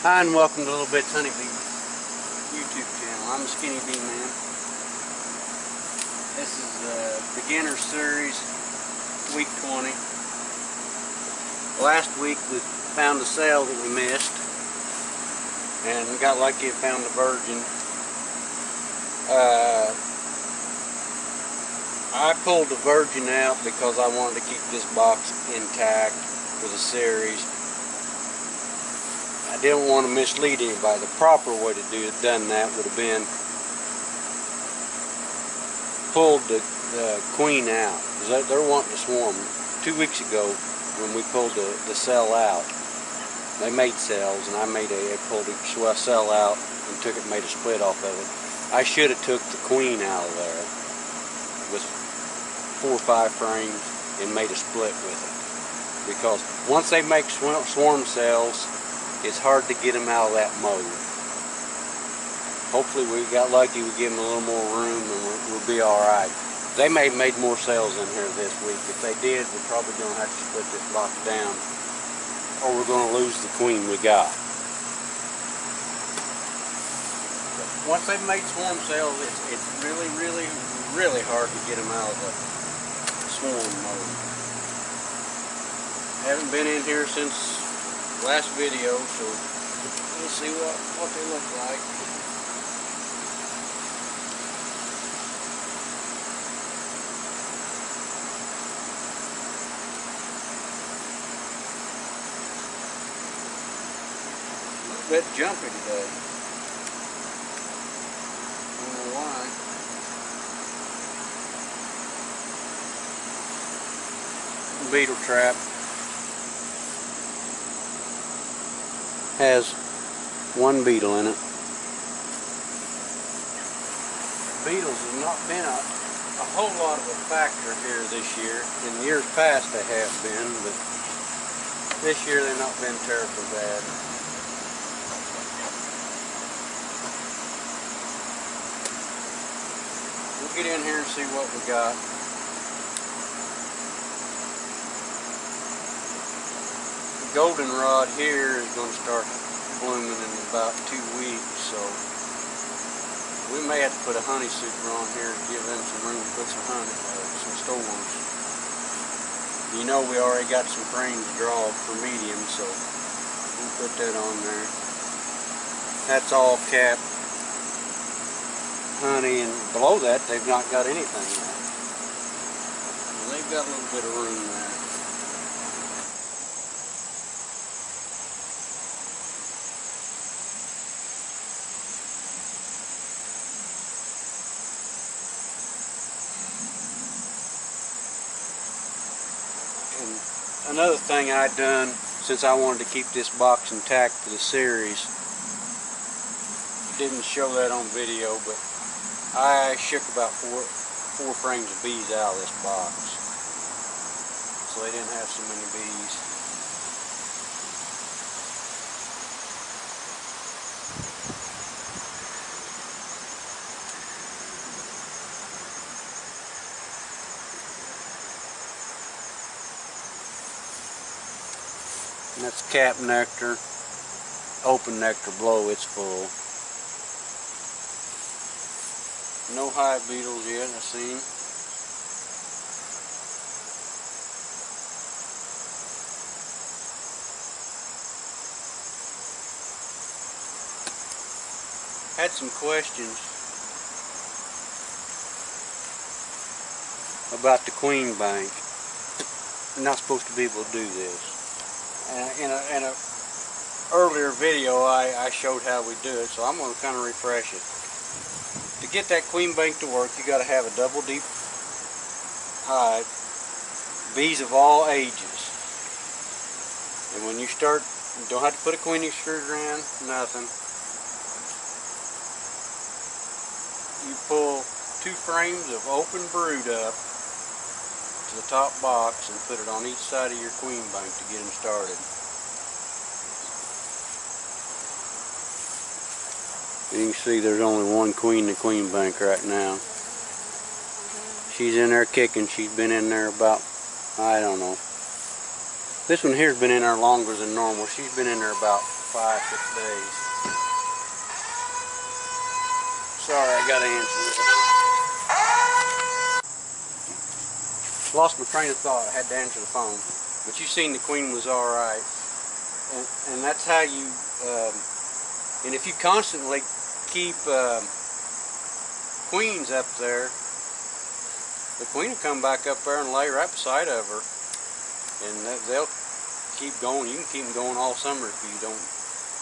Hi and welcome to Little Bits Honeybee YouTube channel. I'm the Skinny Bee Man. This is the beginner series, week 20. Last week we found a cell that we missed and got lucky and found the virgin. I pulled the virgin out because I wanted to keep this box intact for the series. I didn't want to mislead anybody. The proper way to done that would have been pulled the queen out. They're wanting to swarm. 2 weeks ago when we pulled the cell out, they made cells and I pulled the cell out and made a split off of it. I should have took the queen out of there with 4 or 5 frames and made a split with it. Because once they make swarm cells, it's hard to get them out of that mode. Hopefully we got lucky, we give them a little more room and we'll be alright. They may have made more cells in here this week. If they did, we're probably going to have to split this box down or we're going to lose the queen we got. Once they've made swarm cells, it's really, really, really hard to get them out of the swarm mode. I haven't been in here since last video, so we'll see what they look like. A little bit jumpy today. I don't know why. Beetle trap. Has 1 beetle in it. Beetles have not been a whole lot of a factor here this year. In years past they have been, but this year they've not been terribly bad. We'll get in here and see what we got. Goldenrod here is going to start blooming in about 2 weeks, so we may have to put a honey super on here to give them some room to put some honey, some storms. You know we already got some frames drawn for medium, so we'll put that on there. That's all capped honey, and below that they've not got anything yet. Well, they've got a little bit of room there. Another thing I'd done, since I wanted to keep this box intact for the series, didn't show that on video, but I shook about four frames of bees out of this box, so they didn't have so many bees. And that's cap nectar, open nectar below, it's full. No hive beetles yet, I seen. Had some questions about the queen bank. You're not supposed to be able to do this. In a earlier video I showed how we do it, so I'm going to kind of refresh it. To get that queen bank to work, you got to have a double deep hive, bees of all ages. And when you start, you don't have to put a queen extruder in, nothing. You pull 2 frames of open brood up to the top box and put it on each side of your queen bank to get them started. You can see there's only 1 queen in the queen bank right now. She's in there kicking. She's been in there about, I don't know, This one here's been in there longer than normal. She's been in there about 5-6 days. Sorry, I gotta answer this. Lost my train of thought. I had to answer the phone. But you seen the queen was all right. And that's how you, and if you constantly keep queens up there, the queen will come back up there and lay right beside of her. And they'll keep going. You can keep them going all summer if you don't.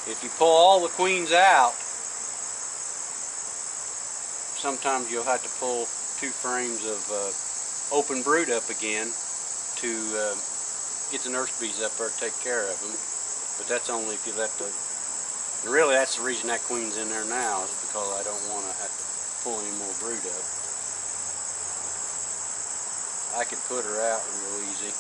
If you pull all the queens out, sometimes you'll have to pull 2 frames of open brood up again to get the nurse bees up there to take care of them. But that's only if you let the. And really, that's the reason that queen's in there now, is because I don't want to have to pull any more brood up. I could put her out real easy.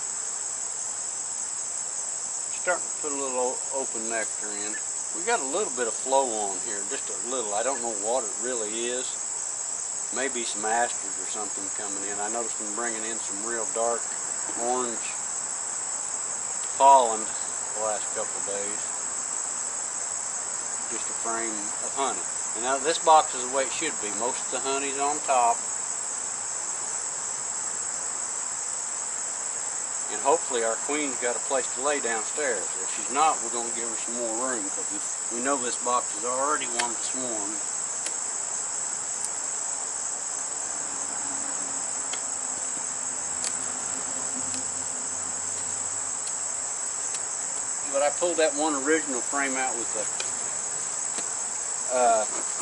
Starting to put a little open nectar in. We got a little bit of flow on here, just a little. I don't know what it really is. Maybe some asters or something coming in. I noticed them bringing in some real dark orange pollen the last couple of days. Just a frame of honey. And now this box is the way it should be. Most of the honey's on top. And hopefully our queen's got a place to lay downstairs. If she's not, we're going to give her some more room, because we know this box is already wanting to swarm. But I pulled that one original frame out with the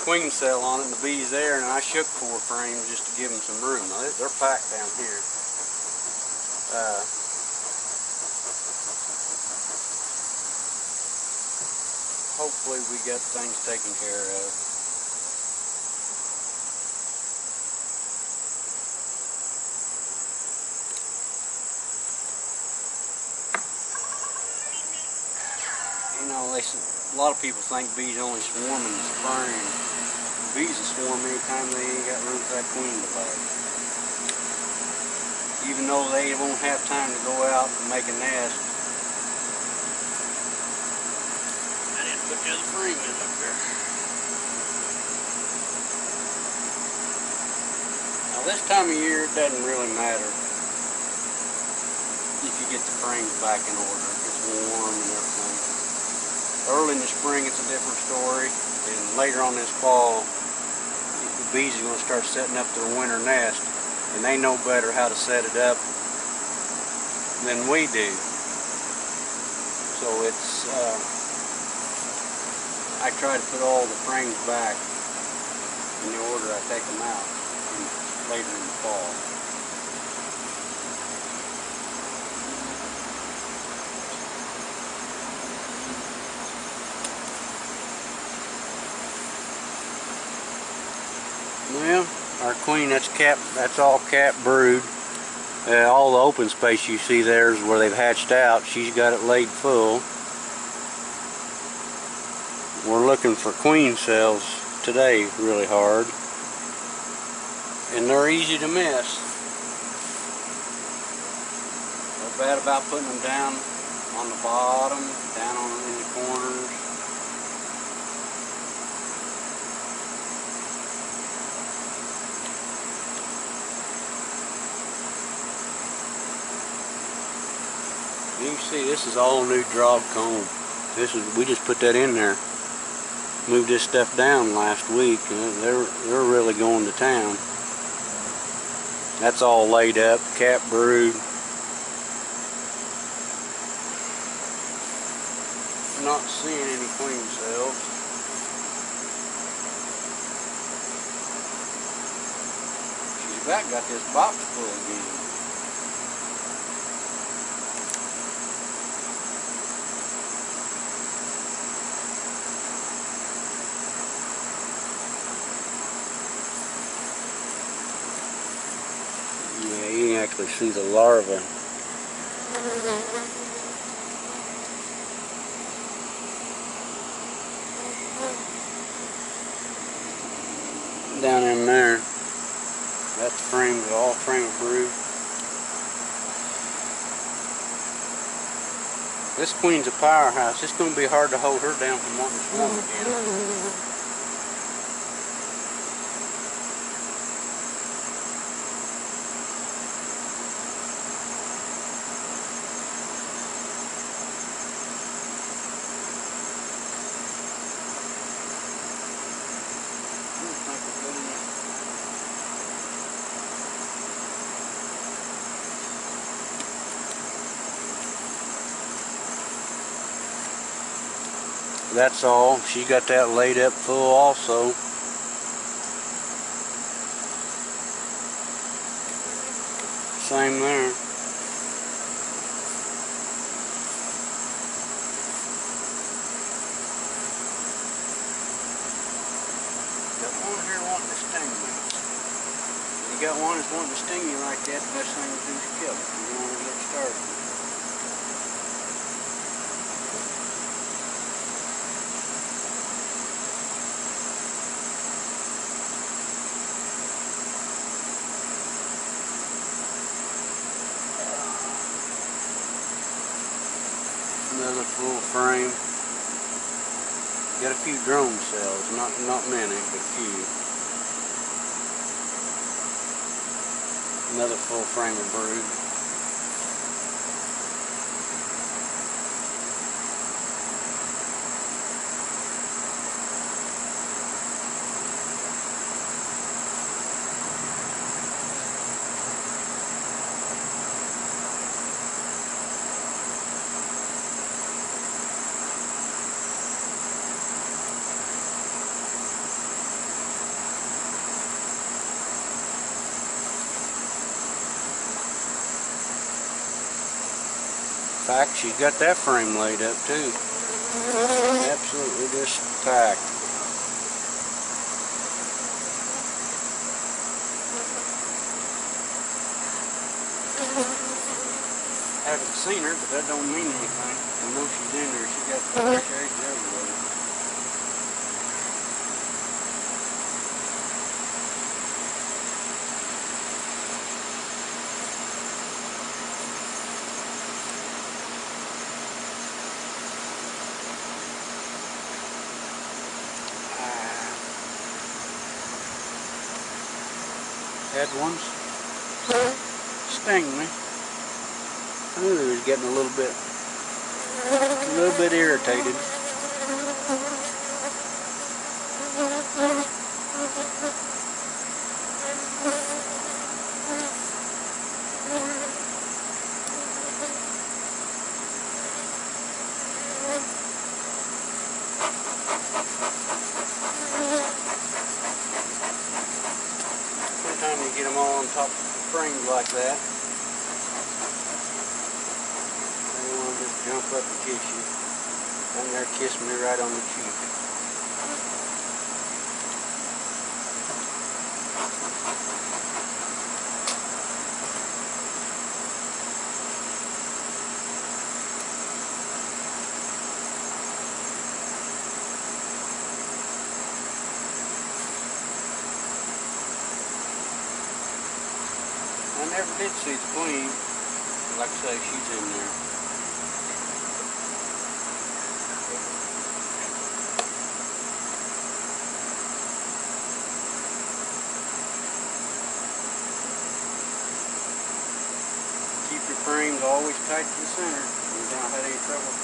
queen cell on it, and the bees there, and I shook 4 frames just to give them some room. Now, they're packed down here. Hopefully we get things taken care of. You know, a lot of people think bees only swarm in the spring. Bees will swarm anytime they ain't got room for that queen to lay. Even though they won't have time to go out and make a nest. I didn't put the other frame in up there. Now this time of year it doesn't really matter if you get the frames back in order. It's warm and everything. Early in the spring it's a different story, and later on this fall the bees are going to start setting up their winter nest, and they know better how to set it up than we do. So it's I try to put all the frames back in the order I take them out later in the fall. Well, our queen, that's all cap brood. All the open space you see there is where they've hatched out. She's got it laid full. We're looking for queen cells today really hard. And they're easy to miss. They're bad about putting them down on the bottom, down in the corners. You can see this is all new draw comb. We just put that in there. Moved this stuff down last week, and they're really going to town. That's all laid up, cap brood. Not seeing any queen cells. She's about got this box full again. Yeah, you can actually see the larva. Down in there. That's the frame, all frame of brood. This queen's a powerhouse. It's going to be hard to hold her down from wanting to swarm again. That's all. She got that laid up full also. Same there. Got one here wanting to sting me. You got one that's wanting to sting you like that, the best thing to do is kill it. You don't want to get started. Another full frame. Got a few drone cells, not many, but a few. Another full frame of brood. In fact, she got that frame laid up too. Absolutely just packed. Haven't seen her, but that don't mean anything. I know she's in there. She got fresh eggs everywhere. Had one sting me. I knew he was getting a little bit irritated. Sometimes you get them all on top of frames like that. They want to just jump up and kiss you. And they're kissing me right on the cheek. I never did see the queen. Like I say, she's in there. Keep your frames always tight to the center. You don't have any trouble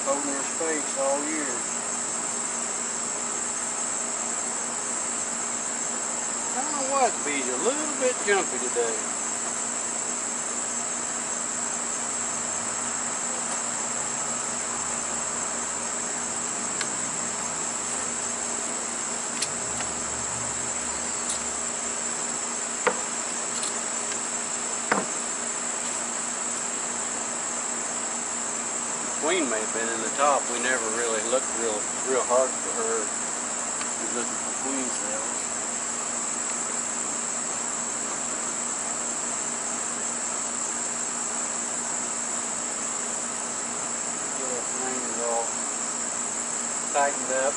holding your space all year. I don't know why the bees are a little bit jumpy today. The queen may have been in the top. We never really looked real hard for her. We were looking for queen cells. All tightened up.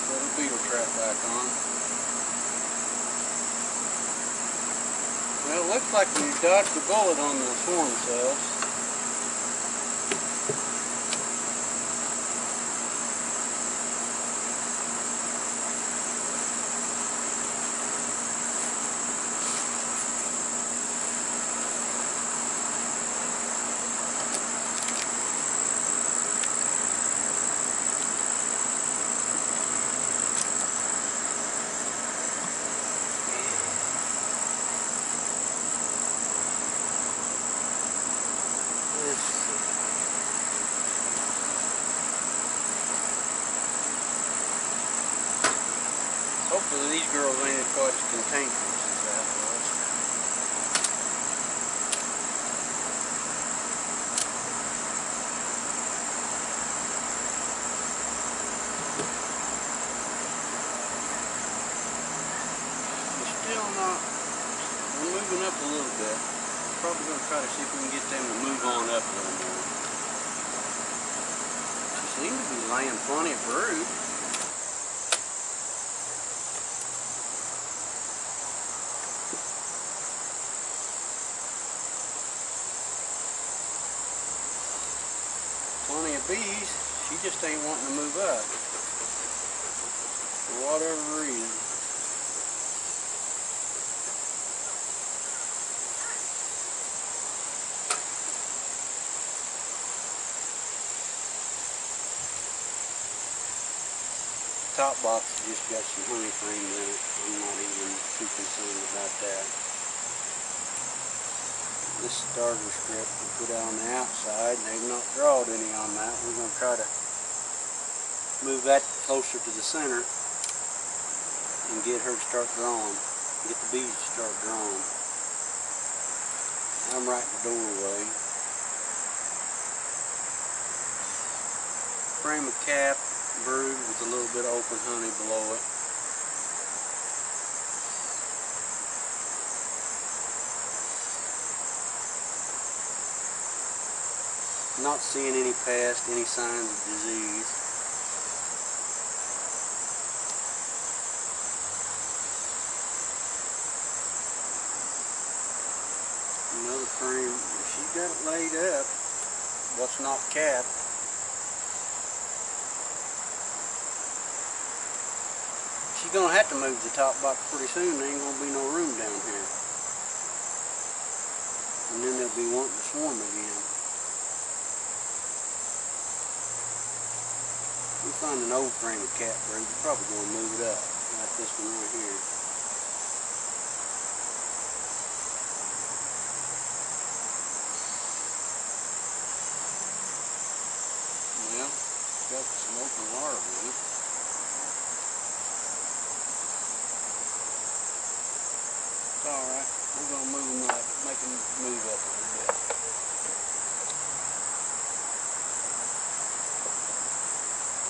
Put a beetle trap back on. Well, it looks like we dodged a bullet on the swarm cells. Hopefully these girls ain't quite as cantankerous as that was. They're still not, they're moving up a little bit. Probably going to try to see if we can get them to move on up a little more. She seems to be laying plenty of brood. Plenty of bees. She just ain't wanting to move up for whatever reason. Top box has just got some honey frames in it. I'm not even too concerned about that. This starter strip we put out on the outside, they've not drawed any on that. We're going to try to move that closer to the center and get her to start drawing, get the bees to start drawing. I'm right in the doorway. Frame a cap brood with a little bit of open honey below it. Not seeing any pest, any signs of disease. Another frame, she's got it laid up. What's not capped. She's going to have to move the top box pretty soon. There ain't going to be no room down here. And then they'll be wanting to swarm again. We find an old frame of cat brood, we're probably going to move it up, like this one right here. Well, it's got some open larvae in it. It's alright, we're going to move them up, make them move up a little bit.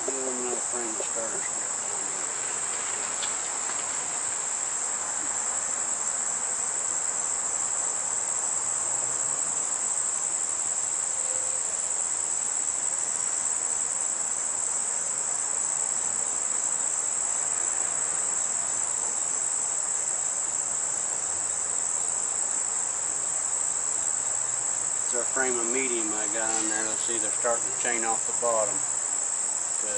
Give them another frame of starter strip down here. It's our frame of medium I got on there. Let's see, they're starting to chain off the bottom to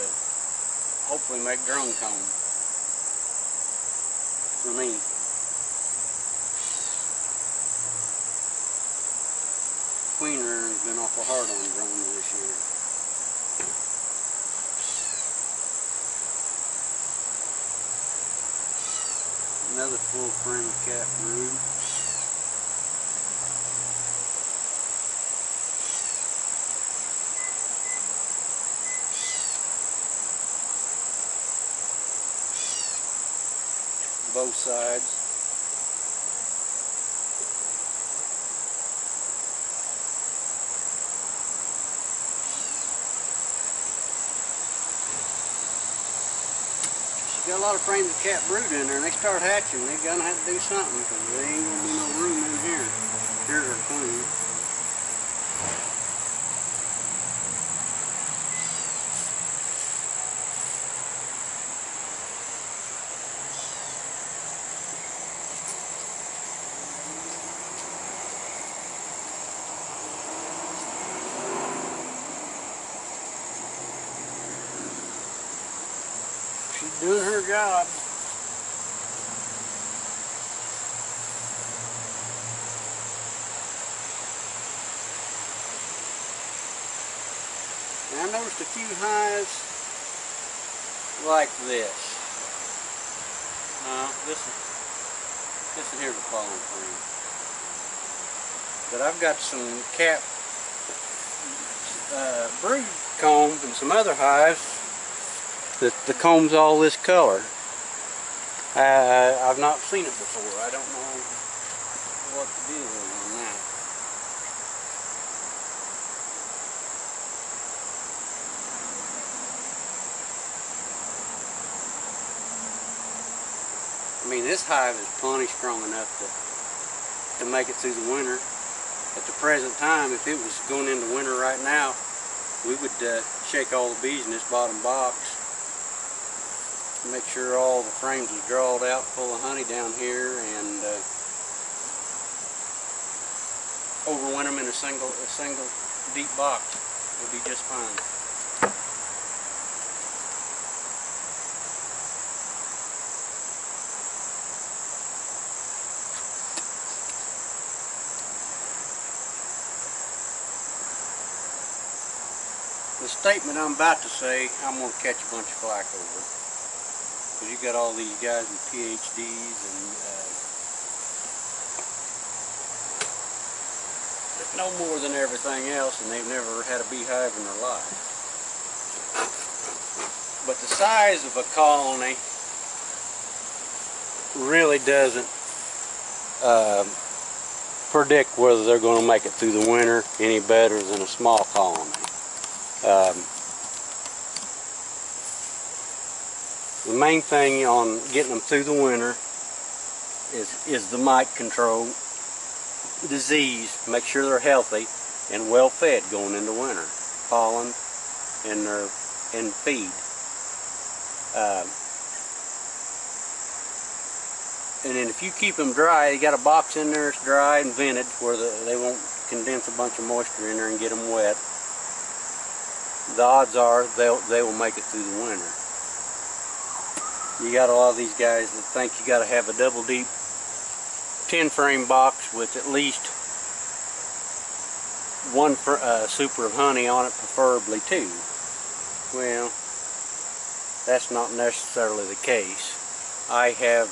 hopefully make drone comb for me. Queen rearing has been awful hard on drones this year. Another full frame of cat brood. Both sides. She's got a lot of frames of cat brood in there, and they start hatching. They're gonna have to do something because there ain't gonna be no room in here. Here's our queen. doing her job. Now, I noticed a few hives like this. This one here's a pollen frame. But I've got some cap brood comb and some other hives that the comb's all this color. I've not seen it before. I don't know what the deal is on that. I mean, this hive is plenty strong enough to make it through the winter. At the present time, if it was going into winter right now, we would shake all the bees in this bottom box, make sure all the frames was drawed out full of honey down here, and overwinter them in a single deep box. It'll be just fine. The statement I'm about to say, I'm going to catch a bunch of flack over. Because you got all these guys with PhDs and know more than everything else, and they've never had a beehive in their life. But the size of a colony really doesn't predict whether they're going to make it through the winter any better than a small colony. The main thing on getting them through the winter is the mite control, disease. Make sure they're healthy and well fed going into winter, pollen and feed. And then if you keep them dry, you got a box in there that's dry and vented where they won't condense a bunch of moisture in there and get them wet. The odds are they will make it through the winter. You got a lot of these guys that think you got to have a double deep 10 frame box with at least one super of honey on it, preferably 2. Well, that's not necessarily the case. I have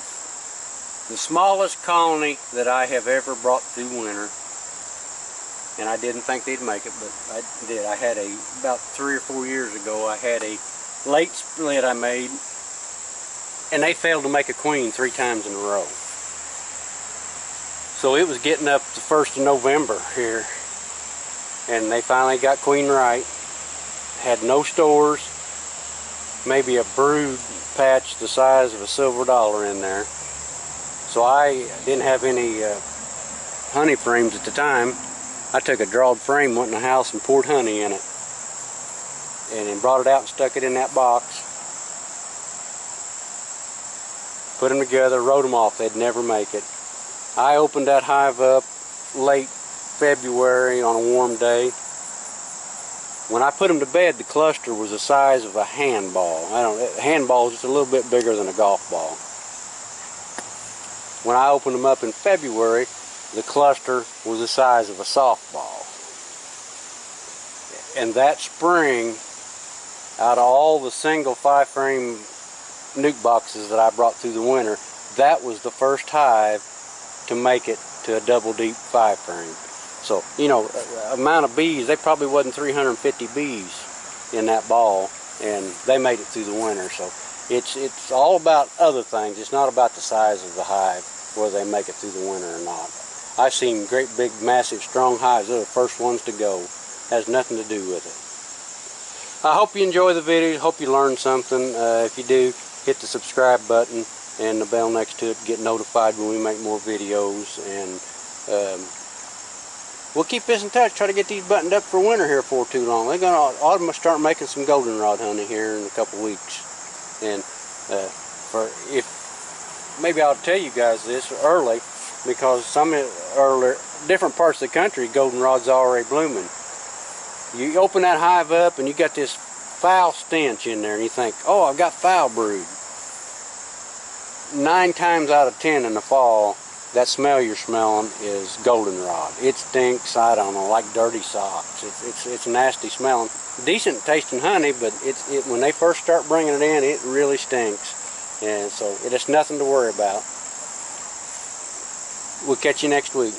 the smallest colony that I have ever brought through winter, and I didn't think they'd make it, but I did. I had about 3 or 4 years ago, I had a late split I made, and they failed to make a queen 3 times in a row. So it was getting up the 1st of November here, and they finally got queen right. Had no stores, maybe a brood patch the size of a silver dollar in there. So I didn't have any honey frames at the time. I took a drawed frame, went in the house and poured honey in it, and then brought it out and stuck it in that box. Put them together, wrote them off. They'd never make it. I opened that hive up late February on a warm day. When I put them to bed, the cluster was the size of a handball. A handball is just a little bit bigger than a golf ball. When I opened them up in February, the cluster was the size of a softball. And that spring, out of all the single 5-frame nuke boxes that I brought through the winter, that was the first hive to make it to a double deep 5-frame. So, you know, amount of bees, they probably wasn't 350 bees in that ball, and they made it through the winter. So it's all about other things. It's not about the size of the hive, whether they make it through the winter or not. I've seen great big massive strong hives. They're the first ones to go. Has nothing to do with it. I hope you enjoy the video. Hope you learned something. If you do, hit the subscribe button and the bell next to it to get notified when we make more videos. And we'll keep this in touch. Try to get these buttoned up for winter here before too long. They're going to autumn start making some goldenrod honey here in a couple weeks. And maybe I'll tell you guys this early, because different parts of the country, goldenrod's already blooming. You open that hive up and you got this foul stench in there, and you think, oh, I've got foul brood. 9 times out of 10 in the fall, that smell you're smelling is goldenrod. It stinks, I don't know, like dirty socks. It's nasty smelling. Decent tasting honey, but when they first start bringing it in, it really stinks. And so it's nothing to worry about. We'll catch you next week.